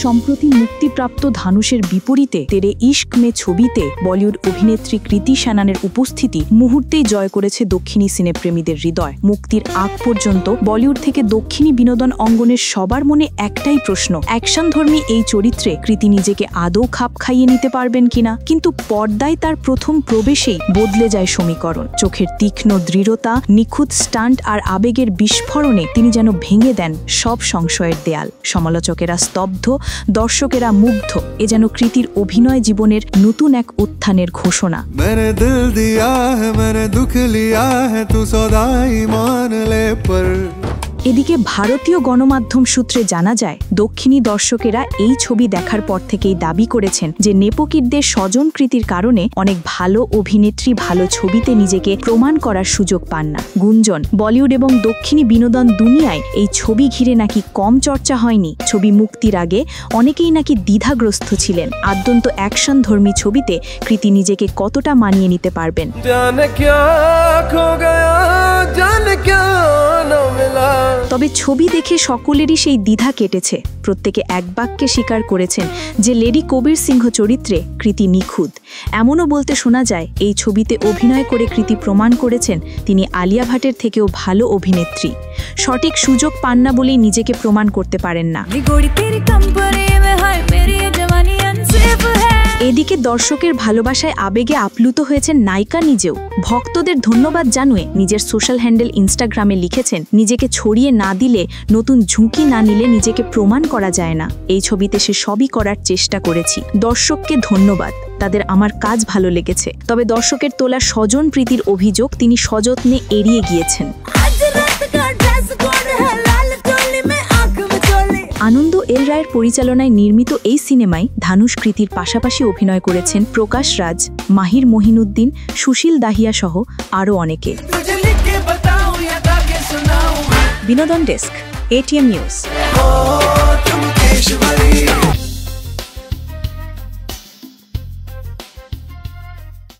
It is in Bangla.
সম্প্রতি মুক্তিপ্রাপ্ত ধানুষের বিপরীতে তেরে ইশক মে ছবিতে বলিউড অভিনেত্রী কৃতি শ্যাননের উপস্থিতি মুহূর্তেই জয় করেছে দক্ষিণী সিনেপ্রেমীদের হৃদয়। মুক্তির আগ পর্যন্ত বলিউড থেকে দক্ষিণী বিনোদন অঙ্গনের সবার মনে একটাই প্রশ্ন, অ্যাকশনধর্মী এই চরিত্রে কৃতি নিজেকে আদৌ খাপ খাইয়ে নিতে পারবেন কিনা। কিন্তু পর্দায় তার প্রথম প্রবেশেই বদলে যায় সমীকরণ। চোখের তীক্ষ্ণ দৃঢ়তা, নিখুঁত স্টান্ট আর আবেগের বিস্ফোরণে তিনি যেন ভেঙে দেন সব সংশয়ের দেয়াল। সমালোচকেরা স্তব্ধ, দর্শকেরা মুগ্ধ। এ যেন কৃতির অভিনয় জীবনের নতুন এক উত্থানের ঘোষণা। এদিকে ভারতীয় গণমাধ্যম সূত্রে জানা যায়, দক্ষিণী দর্শকেরা এই ছবি দেখার পর থেকেই দাবি করেছেন যে নেপোকিতদের স্বজনকৃতির কারণে অনেক ভালো অভিনেত্রী ভালো ছবিতে নিজেকে প্রমাণ করার সুযোগ পান না। গুঞ্জন, বলিউড এবং দক্ষিণী বিনোদন দুনিয়ায় এই ছবি ঘিরে নাকি কম চর্চা হয়নি। ছবি মুক্তির আগে অনেকেই নাকি দ্বিধাগ্রস্ত ছিলেন আদ্যন্ত অ্যাকশনধর্মী ছবিতে কৃতি নিজেকে কতটা মানিয়ে নিতে পারবেন। তবে ছবি দেখে সকলেরই সেই দ্বিধা কেটেছে। প্রত্যেকে এক বাক্যে স্বীকার করেছেন যে লেডি কবির সিংহ চরিত্রে কৃতি নিখুঁত। এমনও বলতে শোনা যায়, এই ছবিতে অভিনয় করে কৃতি প্রমাণ করেছেন তিনি আলিয়া ভাটের থেকেও ভালো অভিনেত্রী। সঠিক সুযোগ পান না বলেই নিজেকে প্রমাণ করতে পারেন না। এদিকে দর্শকের ভালোবাসায় আবেগে আপ্লুত হয়েছেন নায়িকা নিজেও। ভক্তদের ধন্যবাদ জানিয়ে নিজের সোশ্যাল হ্যান্ডেল ইনস্টাগ্রামে লিখেছেন, নিজেকে ছড়িয়ে না দিলে, নতুন ঝুঁকি না নিলে নিজেকে প্রমাণ করা যায় না। এই ছবিতে সে সবই করার চেষ্টা করেছি। দর্শককে ধন্যবাদ, তাদের আমার কাজ ভালো লেগেছে। তবে দর্শকের তোলা স্বজন প্রীতির অভিযোগ তিনি সযত্নে এড়িয়ে গিয়েছেন। আনন্দ এল রায়ের পরিচালনায় নির্মিত এই সিনেমায় ধানুষ কৃতির পাশাপাশি অভিনয় করেছেন প্রকাশ রাজ, মাহির মহিনুদ্দিন, সুশীল দাহিয়া সহ আরও অনেকে। বিনোদন ডেস্ক, ATM নিউজ।